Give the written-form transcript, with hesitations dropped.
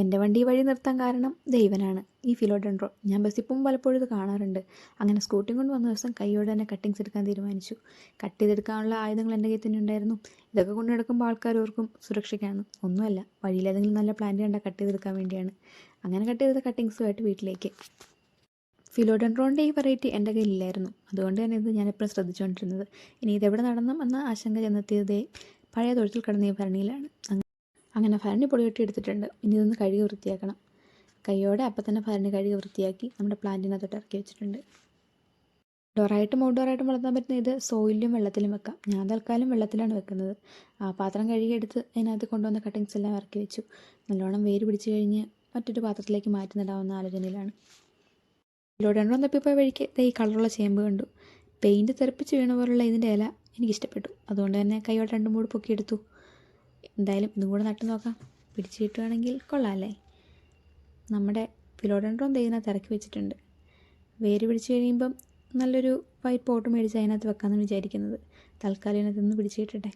എൻ്റെ വണ്ടി ഈ വഴി നിർത്താൻ കാരണം ദൈവനാണ്, ഈ ഫിലോഡെൻഡ്രോൺ. ഞാൻ ബസ്സിൽ പോകുമ്പോൾ പലപ്പോഴും ഇത് കാണാറുണ്ട്. അങ്ങനെ സ്കൂട്ടി കൊണ്ട് വന്ന ദിവസം കൈയോടെ തന്നെ കട്ടിങ്സ് എടുക്കാൻ തീരുമാനിച്ചു. കട്ട് ചെയ്തെടുക്കാനുള്ള ആയുധങ്ങൾ എൻ്റെ കയ്യിൽ തന്നെ ഉണ്ടായിരുന്നു. ഇതൊക്കെ കൊണ്ട് നടക്കുമ്പോൾ ആൾക്കാർ ഓർക്കും സുരക്ഷയ്ക്കാണ്. ഒന്നുമല്ല, വഴിയിൽ ഏതെങ്കിലും നല്ല പ്ലാന്റ് കണ്ടാൽ കട്ട് ചെയ്തെടുക്കാൻ വേണ്ടിയാണ്. അങ്ങനെ കട്ട് ചെയ്ത കട്ടിങ്സുമായിട്ട് വീട്ടിലേക്ക്. ഫിലോഡെൻഡ്രോണിൻ്റെ ഈ വെറൈറ്റി എൻ്റെ കയ്യിലില്ലായിരുന്നു. അതുകൊണ്ട് തന്നെ ഇത് ഞാനെപ്പോഴും ശ്രദ്ധിച്ചുകൊണ്ടിരുന്നത്. ഇനി ഇതെവിടെ നടണം എന്ന ആശങ്ക ചെന്നെത്തിയതേ പഴയ തൊഴുത്തിൽ കിടന്ന ഈ ഭരണിയിലാണ്. അങ്ങനെ ഭരണി പൊടി കെട്ടി എടുത്തിട്ടുണ്ട്. ഇനി ഇതൊന്ന് കഴുകി വൃത്തിയാക്കണം. കൈയോടെ അപ്പം തന്നെ ഭരണി കഴുകി വൃത്തിയാക്കി നമ്മുടെ പ്ലാന്റിനകത്തോട്ട് ഇറക്കി വെച്ചിട്ടുണ്ട്. ഡോറായിട്ടും ഔട്ട്ഡോറായിട്ടും വളർത്താൻ പറ്റുന്ന ഇത് സോയിലും വെള്ളത്തിലും വെക്കാം. ഞാൻ തൽക്കാലം വെള്ളത്തിലാണ് വെക്കുന്നത്. പാത്രം കഴുകിയെടുത്ത് അതിനകത്ത് കൊണ്ടുവന്ന കട്ടിങ്സ് എല്ലാം ഇറക്കി വെച്ചു. നല്ലോണം വേര് പിടിച്ച് കഴിഞ്ഞ് മറ്റൊരു പാത്രത്തിലേക്ക് മാറ്റി നടാവുന്ന ആലോചനയിലാണ്. ഫിലോഡെൻഡ്രോൺ തപ്പിപ്പോയ വഴിക്ക് ഈ കളറുള്ള ചേമ്പ് കണ്ടു. പെയിൻറ്റ് തെറിപ്പിച്ച് വീണ പോലുള്ള ഇതിൻ്റെ ഇല എനിക്കിഷ്ടപ്പെട്ടു. അതുകൊണ്ട് തന്നെ കൈയോടെ 2-3 പൊക്കിയെടുത്തു. എന്തായാലും ഇതും കൂടെ നട്ടു നോക്കാം. പിടിച്ച് കിട്ടുകയാണെങ്കിൽ കൊള്ളാമല്ലേ. നമ്മുടെ ഫിലോഡെൻഡ്രോൺ ഇതിനകത്ത് ഇറക്കി വെച്ചിട്ടുണ്ട്. വേര് പിടിച്ച് കഴിയുമ്പം നല്ലൊരു വൈറ്റ് പോട്ട് മേടിച്ച് അതിനകത്ത് വെക്കാമെന്ന് വിചാരിക്കുന്നത്. തൽക്കാലം ഇതിനകത്തൊന്ന് പിടിച്ച് കിട്ടട്ടെ.